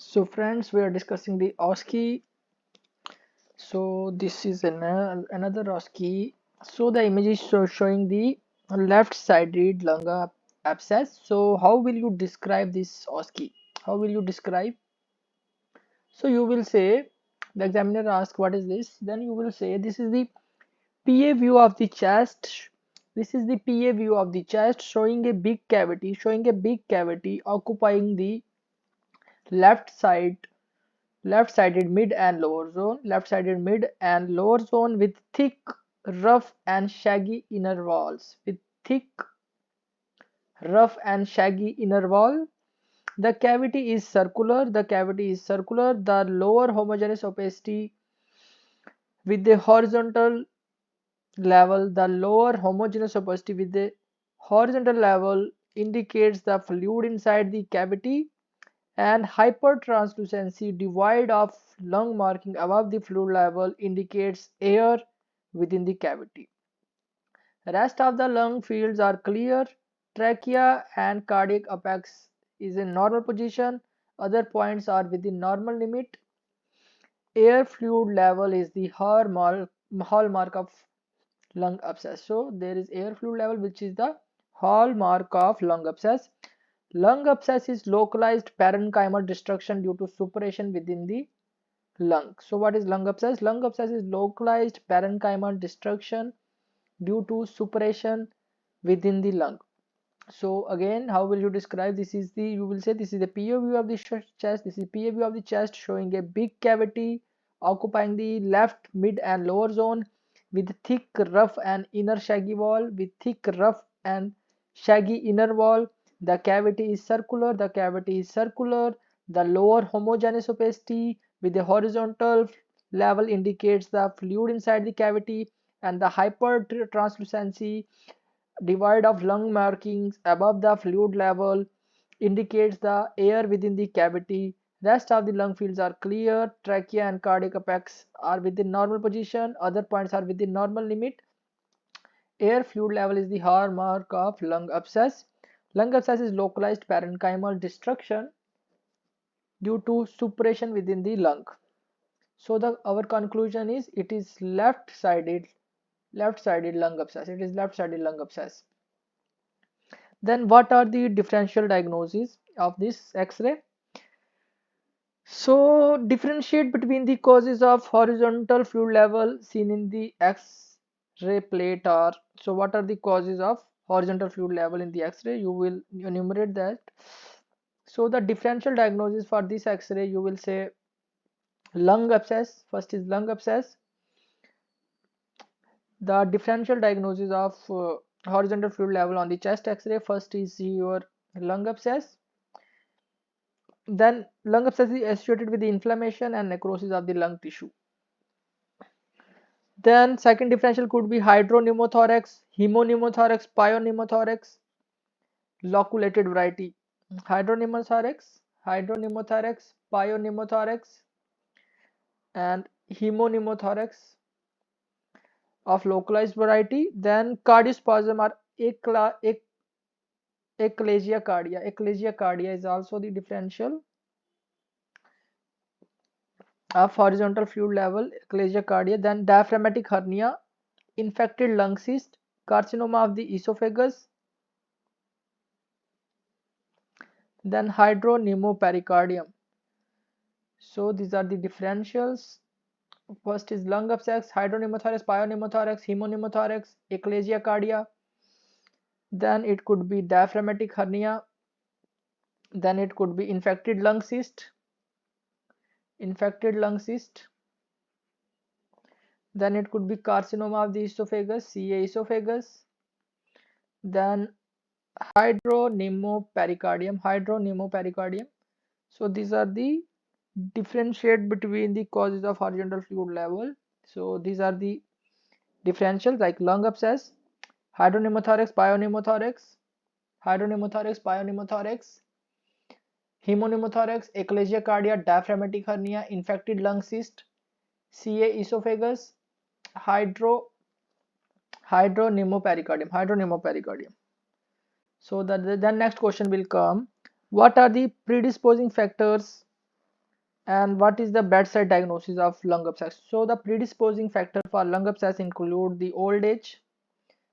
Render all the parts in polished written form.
So friends, we are discussing the OSCE. So this is another OSCE. So the image is showing the left-sided lung abscess. So how will you describe this OSCE? How will you describe? So you will say, the examiner asks what is this? Then you will say this is the PA view of the chest. This is the PA view of the chest showing a big cavity occupying the left side left-sided mid and lower zone, left-sided mid and lower zone with thick, rough and shaggy inner walls. With thick, rough and shaggy inner wall. The cavity is circular. The cavity is circular. The lower homogeneous opacity with the horizontal level. The lower homogeneous opacity with the horizontal level indicates the fluid inside the cavity, and hypertranslucency divide of lung marking above the fluid level indicates air within the cavity. Rest of the lung fields are clear. Trachea and cardiac apex is in normal position. Other points are within normal limit. Air fluid level is the hallmark of lung abscess. So there is air fluid level which is the hallmark of lung abscess. Lung abscess is localized parenchymal destruction due to suppuration within the lung. So what is lung abscess? Lung abscess is localized parenchymal destruction due to suppuration within the lung. So again, how will you describe? You will say this is the PO view of the chest. This is PO view of the chest showing a big cavity occupying the left, mid and lower zone with thick, rough and inner shaggy wall. With thick, rough and shaggy inner wall. The cavity is circular. The cavity is circular. The lower homogeneous opacity with the horizontal level indicates the fluid inside the cavity, and the hypertranslucency divide of lung markings above the fluid level indicates the air within the cavity. Rest of the lung fields are clear. Trachea and cardiac apex are within normal position. Other points are within normal limit. Air fluid level is the hallmark of lung abscess. Lung abscess is localized parenchymal destruction due to suppuration within the lung. So our conclusion is it is left-sided lung abscess. It is left-sided lung abscess. Then what are the differential diagnoses of this X-ray? So differentiate between the causes of horizontal fluid level seen in the X-ray plate are. So what are the causes of horizontal fluid level in the X-ray? You will enumerate that. So the differential diagnosis for this X-ray, you will say lung abscess. First is lung abscess. The differential diagnosis of horizontal fluid level on the chest X-ray. First is your lung abscess. Then lung abscess is associated with the inflammation and necrosis of the lung tissue. Then second differential could be hydropneumothorax, hemopneumothorax, pyopneumothorax, loculated variety. Hydropneumothorax, pyopneumothorax, and hemopneumothorax of localized variety. Then cardiospasm are eclasia cardia. Eclasia cardia is also the differential of horizontal fluid level, eclasia cardia. Then diaphragmatic hernia, infected lung cyst, carcinoma of the esophagus. Then hydropneumopericardium. So these are the differentials. First is lung abscess, hydropneumothorax, pyopneumothorax, hemopneumothorax, eclasia cardia. Then it could be diaphragmatic hernia. Then it could be infected lung cyst. Then it could be carcinoma of the esophagus, CA esophagus. Then hydropneumopericardium. So these are the differentiate between the causes of horizontal fluid level. So these are the differentials like lung abscess, hydropneumothorax, pyopneumothorax, hemopneumothorax, eclasia cardia, diaphragmatic hernia, infected lung cyst, CA esophagus, hydropneumopericardium. So the next question will come. What are the predisposing factors And what is the bedside diagnosis of lung abscess? So the predisposing factor for lung abscess include the old age.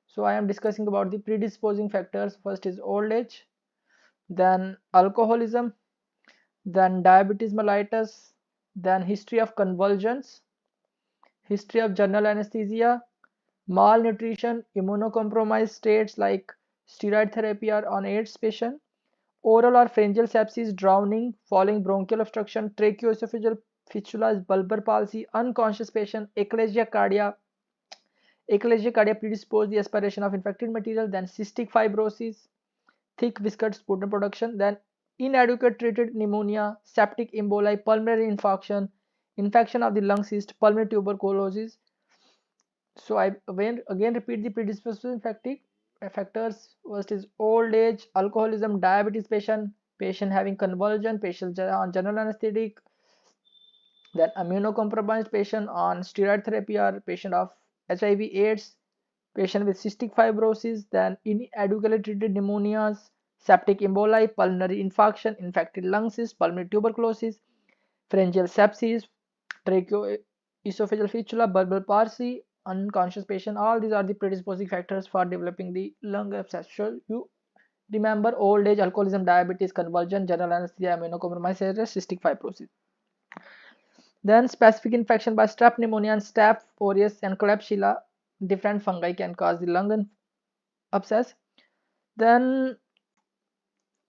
So I am discussing about the predisposing factors. First is old age, then alcoholism, then diabetes mellitus, then history of convulsions, history of general anesthesia, malnutrition, immunocompromised states like steroid therapy or on AIDS patient, oral or pharyngeal sepsis, drowning, falling bronchial obstruction, tracheoesophageal fistula, bulbar palsy, unconscious patient, eclasia cardia predispose the aspiration of infected material, then cystic fibrosis, thick viscous sputum production, then inadequate treated pneumonia, septic emboli, pulmonary infarction, infection of the lung cyst, pulmonary tuberculosis. So I again repeat the predisposing factors. First is old age, alcoholism, diabetes patient having convulsion, patient on general anesthetic, then immunocompromised patient on steroid therapy or patient of HIV/AIDS, patient with cystic fibrosis, then inadequately treated pneumonias, septic emboli, pulmonary infarction, infected lung cyst, pulmonary tuberculosis, pharyngeal sepsis, tracheoesophageal fistula, bulbar palsy, unconscious patient. All these are the predisposing factors for developing the lung abscess. So you remember old age, alcoholism, diabetes, convulsion, general anesthesia, immunocompromised, cystic fibrosis. Then specific infection by strep pneumonia and staph aureus and Klebsiella, different fungi can cause the lung abscess. Then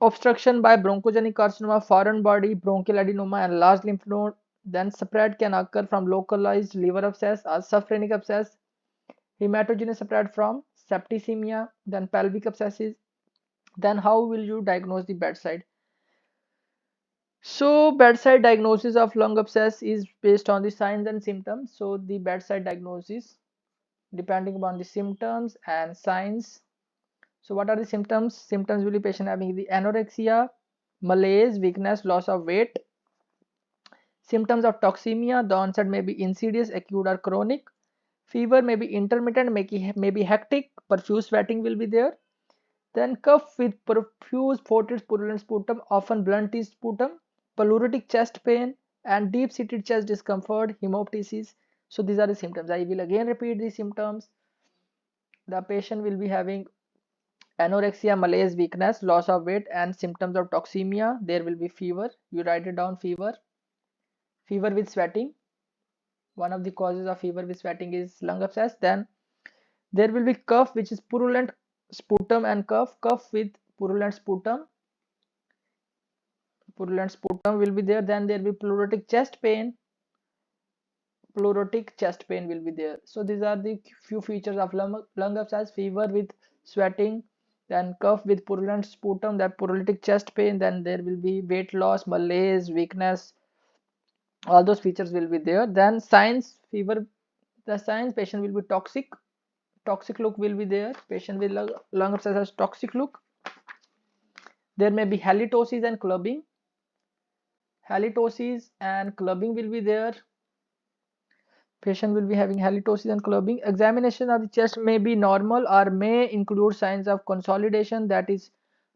obstruction by bronchogenic carcinoma, foreign body, bronchial adenoma, and large lymph node. Then spread can occur from localized liver abscess or subphrenic abscess. Hematogenous spread from septicemia. Then pelvic abscesses. Then how will you diagnose the bedside? So bedside diagnosis of lung abscess is based on the signs and symptoms. So the bedside diagnosis depending upon the symptoms and signs. So what are the symptoms? Symptoms will be patient having the anorexia, malaise, weakness, loss of weight. Symptoms of toxemia, the onset may be insidious, acute or chronic. Fever may be intermittent, may be hectic, profuse sweating will be there. Then cough with profuse fetid purulent sputum, often blunt is sputum, pleuritic chest pain, and deep-seated chest discomfort, hemoptysis. So these are the symptoms. I will again repeat the symptoms. The patient will be having anorexia, malaise, weakness, loss of weight, and symptoms of toxemia. There will be fever. You write it down, fever. Fever with sweating. One of the causes of fever with sweating is lung abscess. Then there will be cough, which is purulent sputum and cough with purulent sputum. Purulent sputum will be there. Then there will be pleuritic chest pain. Pleuritic chest pain will be there. So these are the few features of lung abscess: fever with sweating, then cough with purulent sputum, then pleuritic chest pain, then there will be weight loss, malaise, weakness. All those features will be there. Then signs: fever. The signs: patient will be toxic look will be there. Patient with lung abscess has toxic look. There may be halitosis and clubbing. Halitosis and clubbing will be there. Patient will be having halitosis and clubbing. Examination of the chest may be normal or may include signs of consolidation, that is,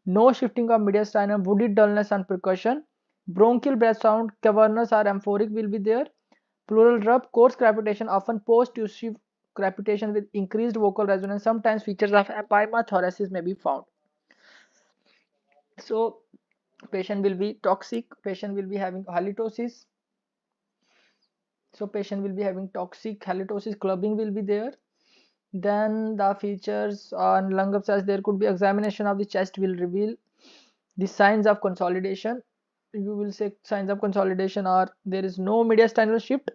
no shifting of mediastinum, woody dullness on percussion. Bronchial breath sound, cavernous or amphoric will be there. Pleural rub, coarse crepitation, often post-tussive crepitation with increased vocal resonance. Sometimes features of empyema thoracis may be found. So patient will be toxic, patient will be having halitosis. So patient will be having toxic halitosis, clubbing will be there. Then the features on lung abscess, there could be examination of the chest will reveal the signs of consolidation. You will say signs of consolidation are there is no mediastinal shift,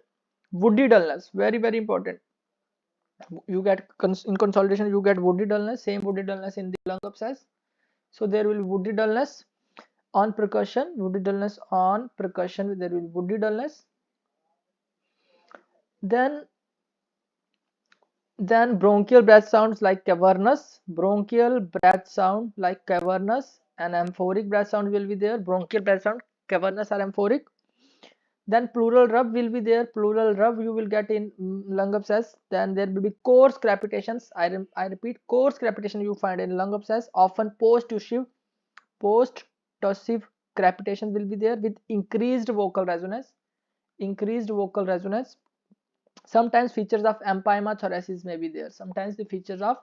woody dullness, very important. You get in consolidation, you get woody dullness, same woody dullness in the lung abscess. So there will be woody dullness on percussion, woody dullness on percussion, there will be woody dullness. Then bronchial breath sounds like cavernous, and amphoric breath sound will be there. Bronchial breath sound, cavernous or amphoric. Then pleural rub will be there. Pleural rub you will get in lung abscess. Then there will be coarse crepitations. I repeat, coarse crepitation you find in lung abscess. Often post-tussive crepitation will be there with increased vocal resonance. increased vocal resonance. Sometimes features of empyema thoracis may be there. Sometimes the features of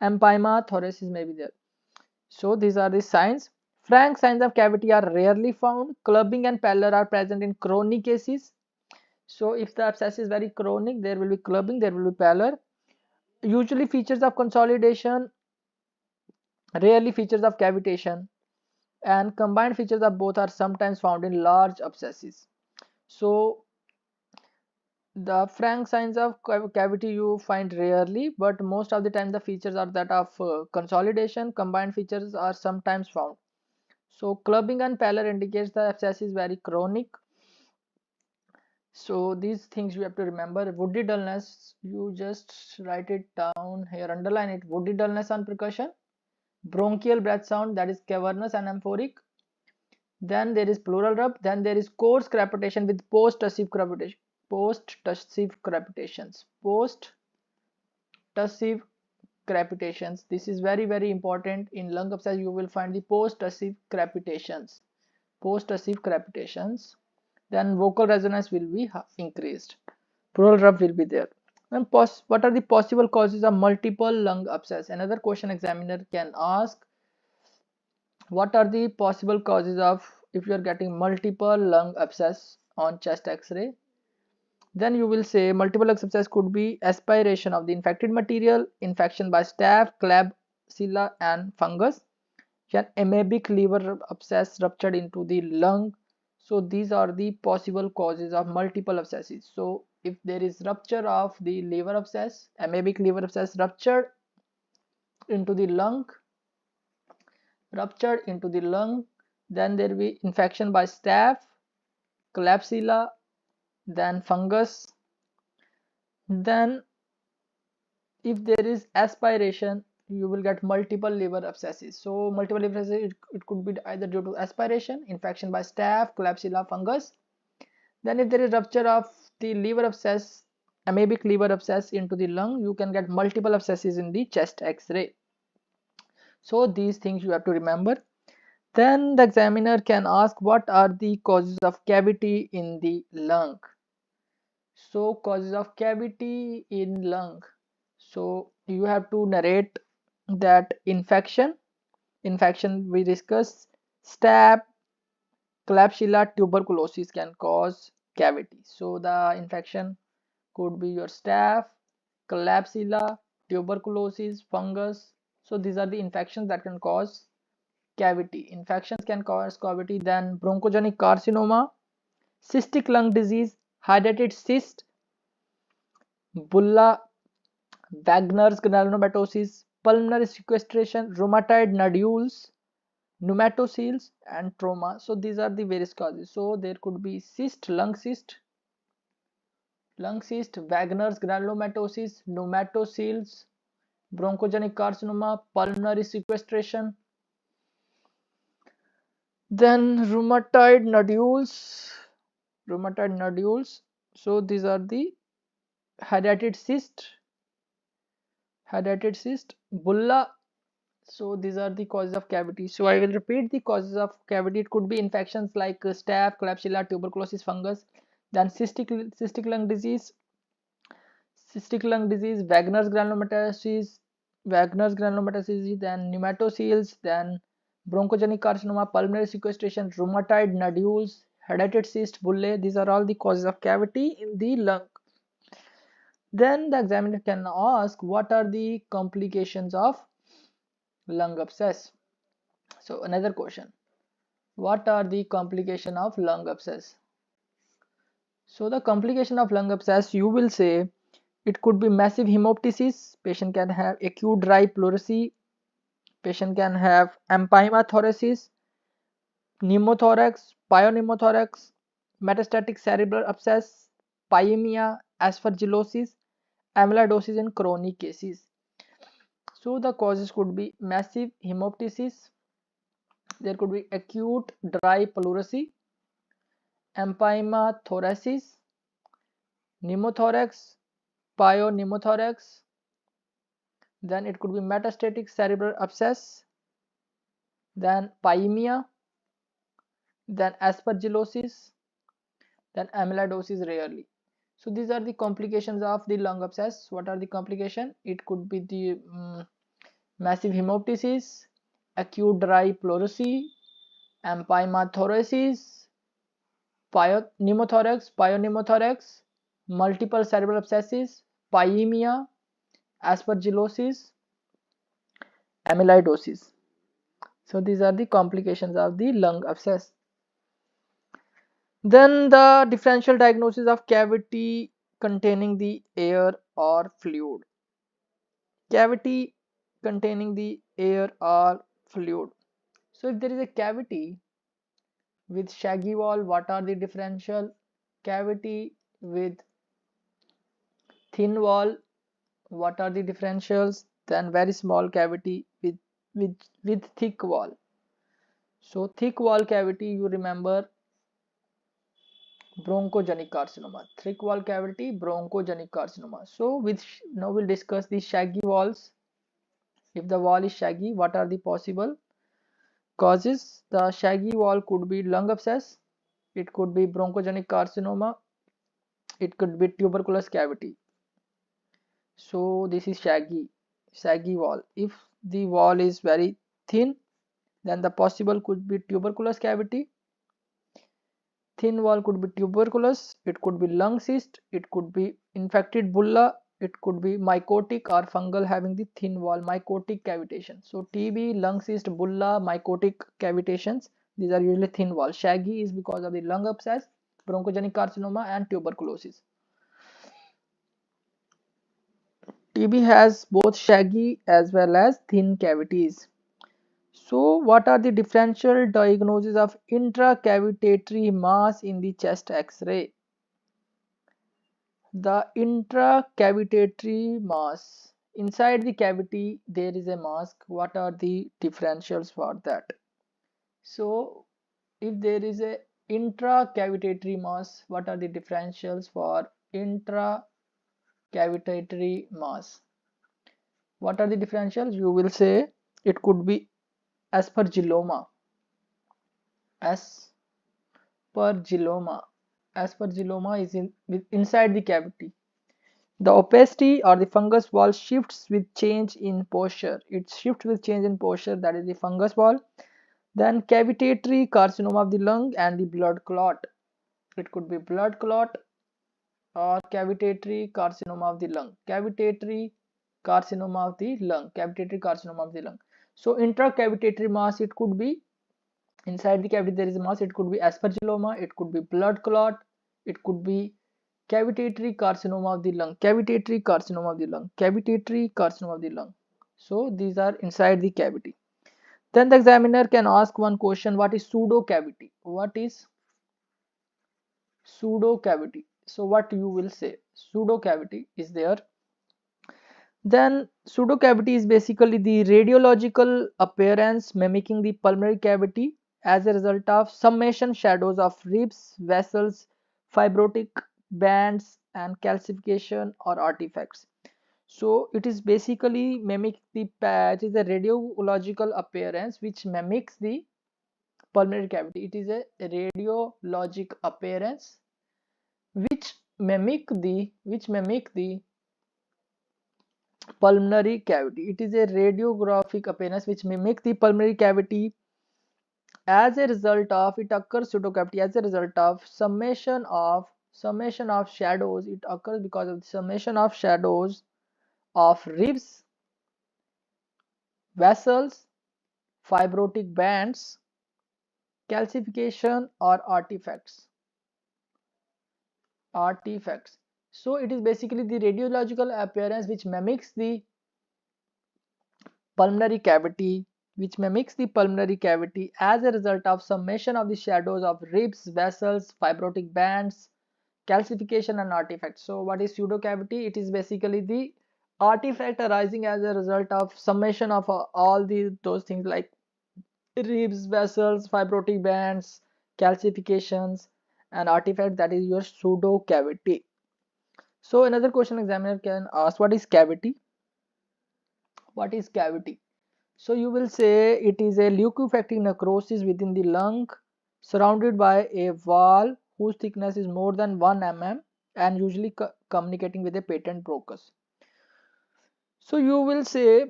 empyema thoracis may be there. So these are the signs. Frank signs of cavity are rarely found. Clubbing and pallor are present in chronic cases. So if the abscess is very chronic, there will be clubbing, there will be pallor. Usually features of consolidation, rarely features of cavitation, and combined features of both are sometimes found in large abscesses. So the frank signs of cavity you find rarely, but most of the time the features are that of consolidation. Combined features are sometimes found. So clubbing and pallor indicates the abscess is very chronic. So these things you have to remember. Woody dullness, you just write it down here, underline it. Woody dullness on percussion. Bronchial breath sound, that is cavernous and amphoric. Then there is pleural rub. Then there is coarse crepitation with post-tussive crepitation. Post-tussive crepitations. Post-tussive crepitations. This is very important. In lung abscess, you will find the post-tussive crepitations. Post-tussive crepitations. Then vocal resonance will be increased. Pleural rub will be there. And what are the possible causes of multiple lung abscess? Another question examiner can ask, what are the possible causes of if you are getting multiple lung abscess on chest x-ray? Then you will say multiple lung abscess could be aspiration of the infected material, infection by staph, Klebsiella and fungus, then amoebic liver abscess ruptured into the lung. So these are the possible causes of multiple abscesses. So if there is rupture of the liver abscess, amoebic liver abscess ruptured into the lung, then there will be infection by staph, Klebsiella, then fungus. Then if there is aspiration, you will get multiple liver abscesses. So multiple liver abscesses, it could be either due to aspiration, infection by staph, Klebsiella, fungus. Then if there is rupture of the liver abscess, amoebic liver abscess into the lung, you can get multiple abscesses in the chest x-ray. So these things you have to remember. Then the examiner can ask, what are the causes of cavity in the lung? So causes of cavity in lung. So you have to narrate that infection we discussed, staph, Klebsiella, tuberculosis can cause cavity. So the infection could be your staph, Klebsiella, tuberculosis, fungus. So these are the infections that can cause cavity. Infections can cause cavity. Then bronchogenic carcinoma, cystic lung disease, hydatid cyst, bulla, Wagner's granulomatosis, pulmonary sequestration, rheumatoid nodules, pneumatoceles, and trauma. So these are the various causes. So there could be lung cyst, Wagner's granulomatosis, pneumatoceles, bronchogenic carcinoma, pulmonary sequestration, then rheumatoid nodules. So these are the hydatid cyst, bulla. So these are the causes of cavity. So I will repeat the causes of cavity. It could be infections like staph, Klebsiella, tuberculosis, fungus, then cystic lung disease, Wagner's granulomatosis, then pneumatoceles, then bronchogenic carcinoma, pulmonary sequestration, rheumatoid nodules, hydatid cyst, bullae. These are all the causes of cavity in the lung. Then the examiner can ask, what are the complications of lung abscess? So another question, what are the complications of lung abscess? So the complication of lung abscess, you will say it could be massive hemoptysis, patient can have acute dry pleurisy, patient can have empyema thoracis, pneumothorax, pyoneumothorax, metastatic cerebral abscess, pyemia, aspergillosis, amyloidosis in chronic cases. So the causes could be massive hemoptysis, there could be acute dry pleurisy, empyema thoracis, pneumothorax, pyoneumothorax, then it could be metastatic cerebral abscess, then pyemia, then aspergillosis, then amyloidosis rarely. So these are the complications of the lung abscess. What are the complications? It could be the massive hemoptysis, acute dry pleurisy, empyema pneumothorax, multiple cerebral abscesses, pyemia, aspergillosis, amyloidosis. So these are the complications of the lung abscess. Then the differential diagnosis of cavity containing the air or fluid. Cavity containing the air or fluid. So if there is a cavity with shaggy wall, what are the differential? Cavity with thin wall, what are the differentials? Then very small cavity with thick wall. So thick wall cavity, you remember bronchogenic carcinoma. Thick wall cavity, bronchogenic carcinoma. So now we'll discuss the shaggy walls. If the wall is shaggy, what are the possible causes? The shaggy wall could be lung abscess, it could be bronchogenic carcinoma, it could be tuberculous cavity. So this is shaggy wall. If the wall is very thin, then the possible could be tuberculous cavity. Thin wall could be tuberculous, it could be lung cyst, it could be infected bulla, it could be mycotic or fungal having the thin wall, mycotic cavitation. So TB, lung cyst, bulla, mycotic cavitations, these are usually thin wall. Shaggy is because of the lung abscess, bronchogenic carcinoma and tuberculosis. TB has both shaggy as well as thin cavities. So what are the differential diagnoses of intracavitary mass in the chest X-ray? The intracavitary mass, inside the cavity there is a mass. What are the differentials for that? So if there is a intracavitary mass, what are the differentials for intracavitary mass? What are the differentials? You will say it could be aspergilloma. Aspergilloma is inside the cavity. The opacity or the fungus wall shifts with change in posture. It shifts with change in posture, that is the fungus wall. Then cavitary carcinoma of the lung and the blood clot. It could be blood clot or cavitary carcinoma of the lung. Cavitary carcinoma of the lung. Cavitary carcinoma of the lung. So intracavitary mass, it could be inside the cavity there is a mass. It could be aspergilloma, it could be blood clot, it could be cavitary carcinoma of the lung, cavitary carcinoma of the lung, cavitary carcinoma of the lung. So these are inside the cavity. Then the examiner can ask one question: what is pseudo cavity? What is pseudo cavity? So what you will say? Pseudo cavity is there. Then pseudo cavity is basically the radiological appearance mimicking the pulmonary cavity as a result of summation shadows of ribs, vessels, fibrotic bands and calcification or artifacts. So it is basically mimic the it is a radiological appearance which mimics the pulmonary cavity. It is a radiologic appearance which mimic the pulmonary cavity. It is a radiographic appearance which mimics the pulmonary cavity. As a result of it occurs pseudocavity as a result of summation of shadows. It occurs because of the summation of shadows of ribs, vessels, fibrotic bands, calcification or artifacts. So it is basically the radiological appearance which mimics the pulmonary cavity as a result of summation of the shadows of ribs, vessels, fibrotic bands, calcification and artifacts. So what is pseudocavity? It is basically the artifact arising as a result of summation of all those things like ribs, vessels, fibrotic bands, calcifications and artifact, that is your pseudocavity. So another question examiner can ask: what is cavity? What is cavity? So you will say it is a liquefacting necrosis within the lung surrounded by a wall whose thickness is more than 1 mm and usually communicating with a patent bronchus. So you will say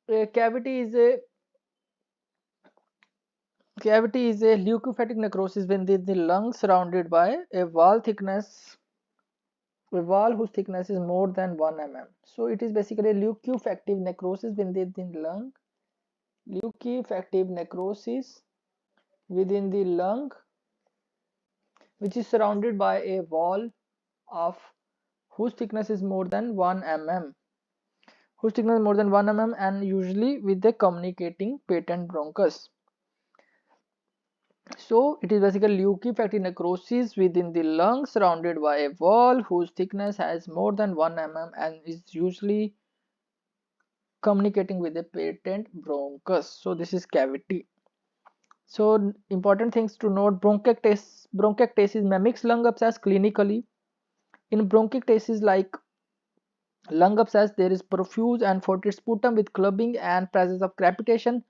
a cavity is a leukophatic necrosis within the lung surrounded by a wall whose thickness is more than 1 mm. So it is basically a leukophatic necrosis within the lung. Leukophatic necrosis within the lung, which is surrounded by a wall of whose thickness is more than 1 mm. Whose thickness is more than 1 mm and usually with a communicating patent bronchus. So it is basically leukophatic necrosis within the lung surrounded by a wall whose thickness has more than 1 mm and is usually communicating with a patent bronchus. So this is cavity. So important things to note: bronchiectasis mimics lung abscess clinically. In bronchiectasis like lung abscess, there is profuse and forted sputum with clubbing and presence of crepitation.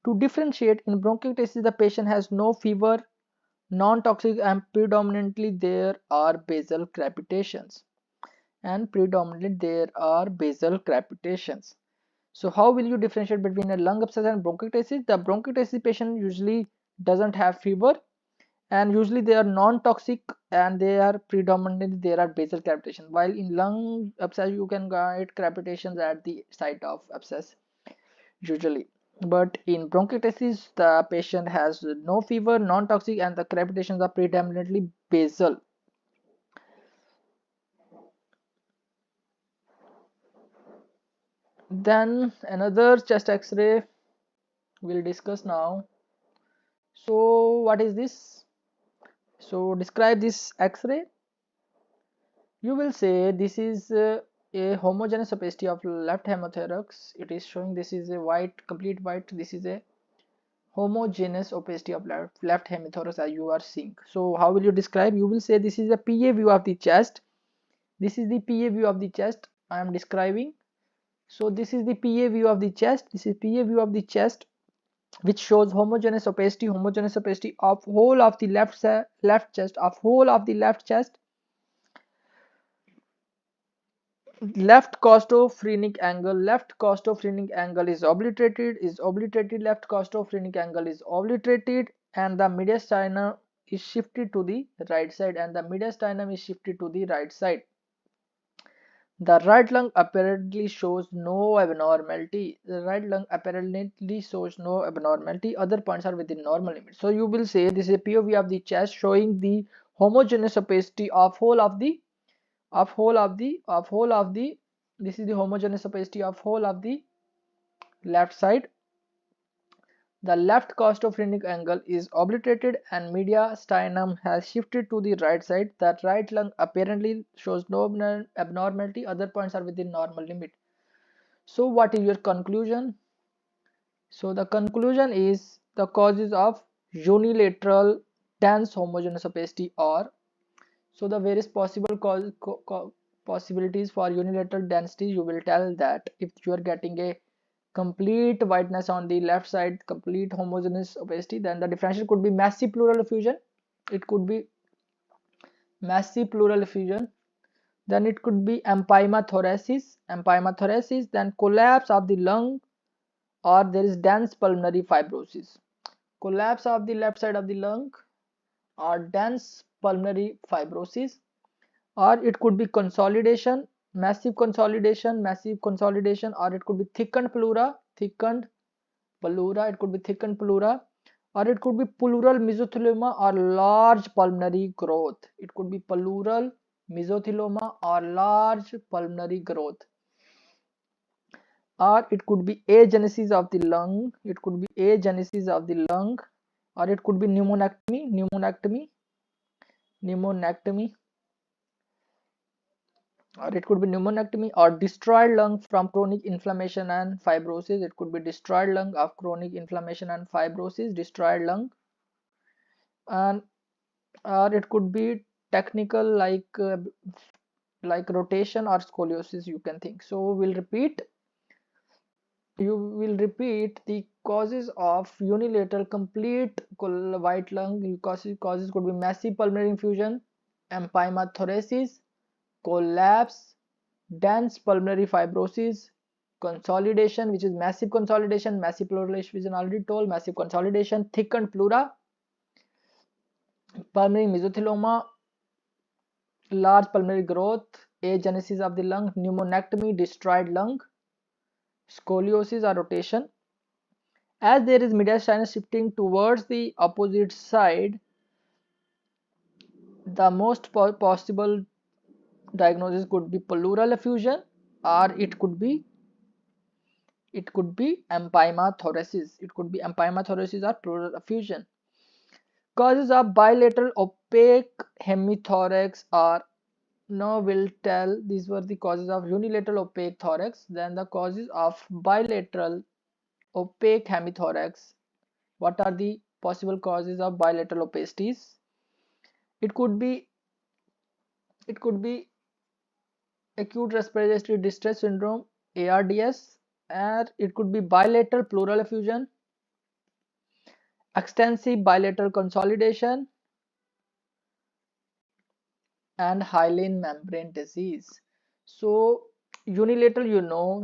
To differentiate, in bronchiectasis the patient has no fever, non-toxic, and predominantly there are basal crepitations. So how will you differentiate between a lung abscess and bronchiectasis? The bronchiectasis patient usually doesn't have fever and usually they are non-toxic and they are predominantly there are basal crepitation, while in lung abscess you can get crepitations at the site of abscess usually, but in bronchiectasis the patient has no fever, non-toxic, and the crepitations are predominantly basal. Then another chest x-ray we'll discuss now. So what is this? So describe this x-ray. You will say this is a homogeneous opacity of left hemothorax. It is showing this is a white, complete white. This is a homogeneous opacity of left hemithorax as you are seeing. So how will you describe? You will say this is a PA view of the chest. This is the PA view of the chest I am describing. So this is the PA view of the chest. This is PA view of the chest, which shows homogeneous opacity of whole of the left chest, of whole of the left chest. Left costophrenic angle is obliterated, left costophrenic angle is obliterated, and the mediastinum is shifted to the right side, the right lung apparently shows no abnormality, other points are within normal limits. So you will say this is a POV of the chest showing the homogeneous opacity of whole of the this is the homogeneous opacity of whole of the left side. The left costophrenic angle is obliterated and mediastinum has shifted to the right side. The right lung apparently shows no abnormality, other points are within normal limit. So what is your conclusion? So the conclusion is the causes of unilateral dense homogeneous opacity or so the various possible possibilities for unilateral density. You will tell that if you are getting a complete whiteness on the left side, complete homogeneous opacity, then the differential could be massive pleural effusion. It could be massive pleural effusion. Then it could be empyema thoracis, then collapse of the lung, or there is dense pulmonary fibrosis. Collapse of the left side of the lung or dense pulmonary fibrosis, or it could be consolidation, massive consolidation, or it could be thickened pleura, it could be thickened pleura, or it could be pleural mesothelioma or large pulmonary growth. It could be pleural mesothelioma or large pulmonary growth, or it could be agenesis of the lung, or it could be pneumonectomy, or it could be pneumonectomy or destroyed lung from chronic inflammation and fibrosis. It could be destroyed lung of chronic inflammation and fibrosis, destroyed lung, and or it could be technical like rotation or scoliosis, you can think. So we'll repeat. You will repeat the causes of unilateral complete white lung. Causes could be massive pulmonary infusion, empyema thoracis, collapse, dense pulmonary fibrosis, consolidation, which is massive pleural effusion, already told, massive consolidation, thickened pleura, pulmonary mesothelioma, large pulmonary growth, agenesis of the lung, pneumonectomy, destroyed lung, scoliosis or rotation. As there is mediastinus shifting towards the opposite side, the most possible diagnosis could be pleural effusion, or it could be empyema thoracis. It could be empyema thoracis or pleural effusion. Causes of bilateral opaque hemithorax are, now we'll tell these were the causes of unilateral opaque thorax. Then the causes of bilateral opaque hemithorax. What are the possible causes of bilateral opacities? It could be acute respiratory distress syndrome, ARDS, and it could be bilateral pleural effusion, extensive bilateral consolidation, and hyaline membrane disease. So unilateral,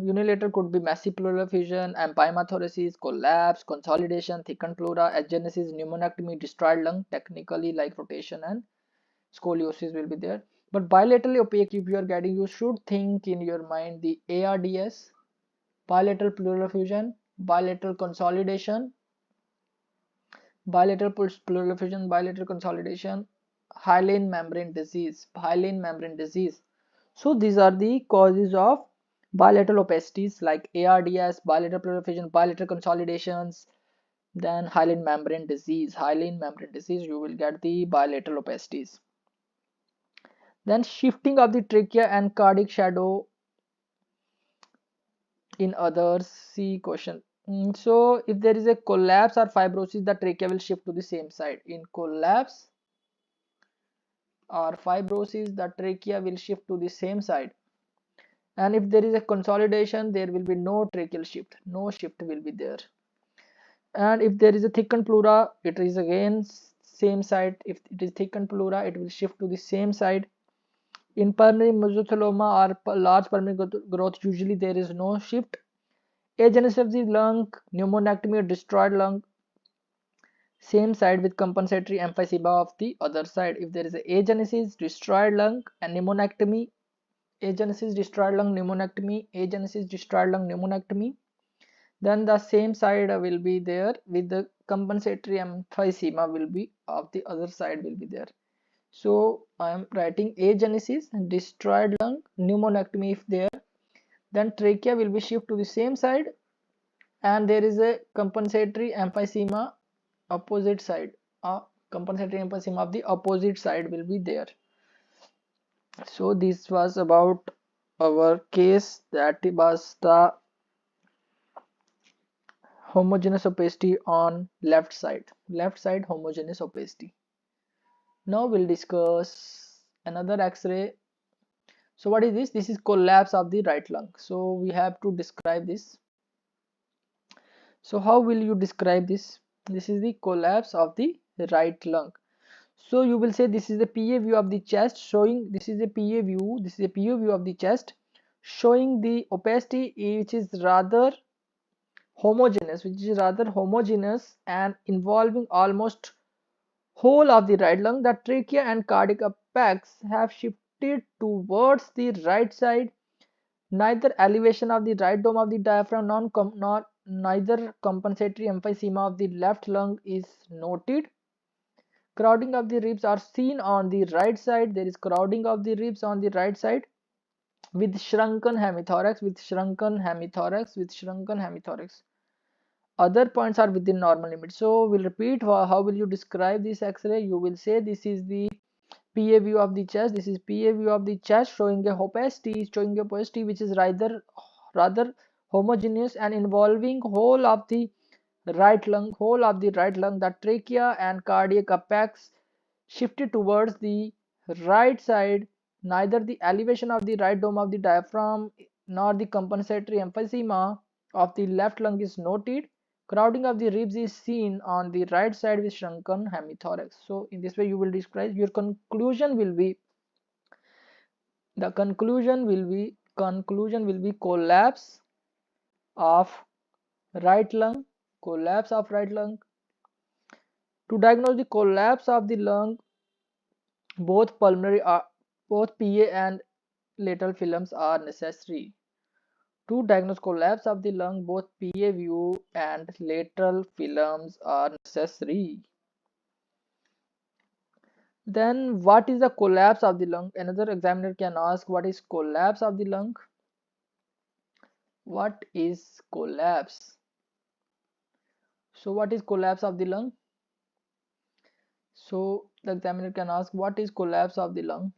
unilateral could be massive pleural effusion, empyema thoracis, collapse, consolidation, thickened pleura, agenesis, pneumonectomy, destroyed lung, technically like rotation and scoliosis will be there. But bilaterally opaque, if you are getting, you should think in your mind the ARDS, bilateral pleural effusion, bilateral consolidation, bilateral pleural effusion, bilateral consolidation, hyaline membrane disease. So these are the causes of bilateral opacities like ARDS, bilateral pleural effusion, bilateral consolidations, then hyaline membrane disease. You will get the bilateral opacities. Then shifting of the trachea and cardiac shadow in others. See question. So if there is a collapse or fibrosis, the trachea will shift to the same side. In collapse or fibrosis, the trachea will shift to the same side. And if there is a consolidation, there will be no tracheal shift. No shift will be there. And if there is a thickened pleura, it is again same side. If it is thickened pleura, it will shift to the same side. In pulmonary mesothelioma or large pulmonary growth, usually there is no shift. Agenesis of the lung, pneumonectomy or destroyed lung, same side with compensatory emphysema of the other side. If there is a agenesis, destroyed lung and pneumonectomy, agenesis, destroyed lung, pneumonectomy, agenesis, destroyed lung, pneumonectomy, then the same side will be there with the compensatory emphysema will be of the other side will be there. So I am writing agenesis, destroyed lung, pneumonectomy if there, then trachea will be shift to the same side, and there is a compensatory emphysema opposite side. Compensatory emphysema of the opposite side will be there. So this was about our case, that was the homogeneous opacity on left side homogeneous opacity. Now we'll discuss another x-ray. So what is this? This is collapse of the right lung. So we have to describe this. So how will you describe this? This is the collapse of the right lung. So you will say this is the PA view of the chest showing, this is a PA view of the chest showing the opacity which is rather homogeneous, and involving almost whole of the right lung. The trachea and cardiac apex have shifted towards the right side. Neither elevation of the right dome of the diaphragm nor neither compensatory emphysema of the left lung is noted. Crowding of the ribs are seen on the right side. There is crowding of the ribs on the right side with shrunken hemithorax. Other points are within normal limits. So we'll repeat. How will you describe this x-ray? You will say this is the PA view of the chest. This is PA view of the chest showing a opacity which is rather homogeneous and involving whole of the right lung. The trachea and cardiac apex shifted towards the right side. Neither the elevation of the right dome of the diaphragm nor the compensatory emphysema of the left lung is noted. Crowding of the ribs is seen on the right side with shrunken hemithorax. So in this way you will describe your conclusion will be the conclusion will be collapse of right lung, collapse of right lung. To diagnose the collapse of the lung, both both PA and lateral films are necessary. To diagnose collapse of the lung, both PA view and lateral films are necessary. Then what is the collapse of the lung? Another examiner can ask, what is collapse of the lung? What is collapse? So what is collapse of the lung? So the examiner can ask, what is collapse of the lung?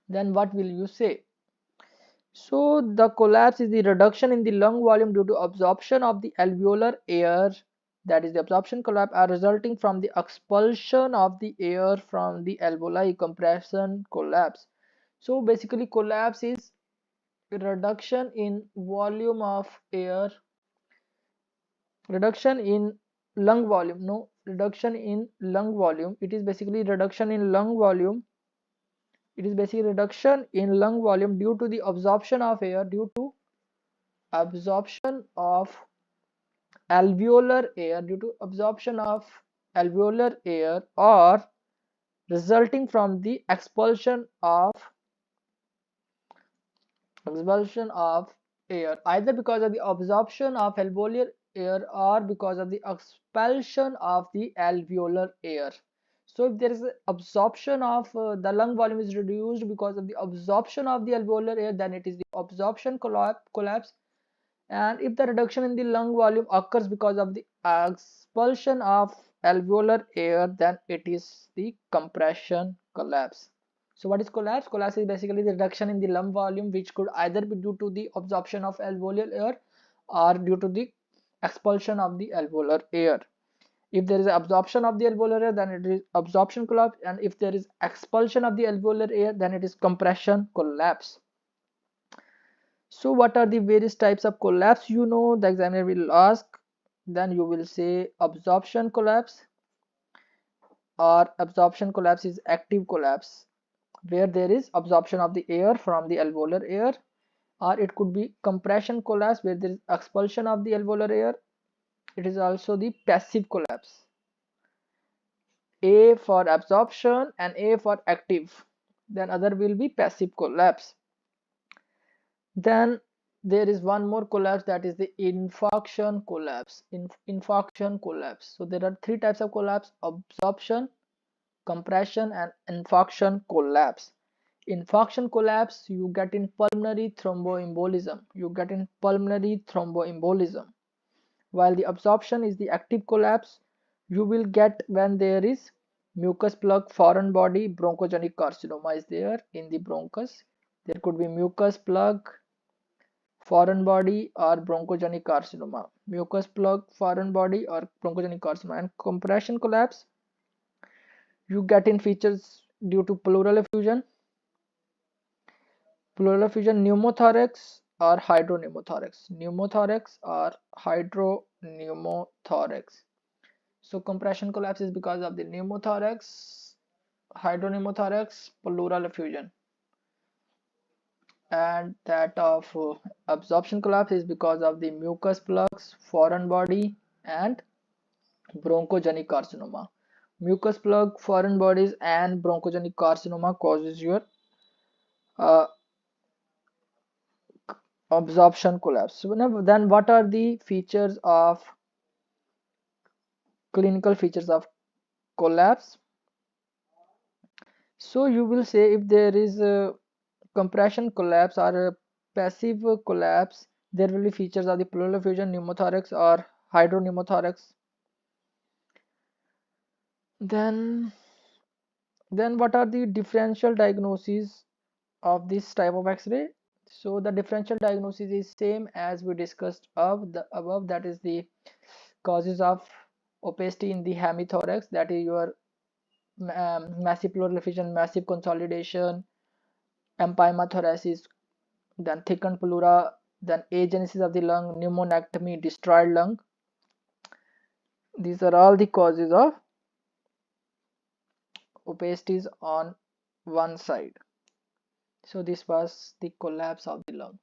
Then what will you say? So the collapse is the reduction in the lung volume due to absorption of the alveolar air, that is the absorption collapse, are resulting from the expulsion of the air from the alveoli, compression collapse. So basically collapse is reduction in volume of air, reduction in lung volume, no, reduction in lung volume. It is basically reduction in lung volume. It is basically reduction in lung volume due to the absorption of air, due to absorption of alveolar air, due to absorption of alveolar air, or resulting from the expulsion of air, either because of the absorption of alveolar air or because of the expulsion of the alveolar air. So if there is absorption of the lung volume is reduced because of the absorption of the alveolar air, then it is the absorption collapse. And if the reduction in the lung volume occurs because of the expulsion of alveolar air, then it is the compression collapse. So what is collapse? Collapse is basically the reduction in the lung volume, which could either be due to the absorption of alveolar air or due to the expulsion of the alveolar air. If there is absorption of the alveolar air, then it is absorption collapse, and if there is expulsion of the alveolar air, then it is compression collapse. So what are the various types of collapse? You know, the examiner will ask, then you will say absorption collapse, or absorption collapse is active collapse, where there is absorption of the air from the alveolar air, or it could be compression collapse where there is expulsion of the alveolar air. It is also the passive collapse. A for absorption and A for active. Then other will be passive collapse. Then there is one more collapse, that is the infarction collapse. Infarction collapse. So there are three types of collapse: absorption, compression, and infarction collapse. Infarction collapse you get in pulmonary thromboembolism. While the absorption is the active collapse you will get when there is mucus plug foreign body bronchogenic carcinoma is there in the bronchus. There could be mucus plug foreign body or bronchogenic carcinoma. Mucus plug foreign body or bronchogenic carcinoma. And compression collapse you get in features due to pleural effusion, pneumothorax or hydropneumothorax. So compression collapse is because of the pneumothorax, hydropneumothorax, pleural effusion, and that of absorption collapse is because of the mucus plugs, foreign body, and bronchogenic carcinoma. Mucus plug, foreign bodies, and bronchogenic carcinoma causes your uh, absorption collapse. So then what are the features of clinical features of collapse? So you will say if there is a compression collapse or a passive collapse, there will be features of the pleural effusion, pneumothorax or hydropneumothorax. Then what are the differential diagnoses of this type of X-ray? So the differential diagnosis is same as we discussed above, that is the causes of opacity in the hemithorax, that is your massive pleural effusion, massive consolidation, empyema thoracis, then thickened pleura, then agenesis of the lung, pneumonectomy, destroyed lung. These are all the causes of opacities on one side. So this was the collapse of the lung.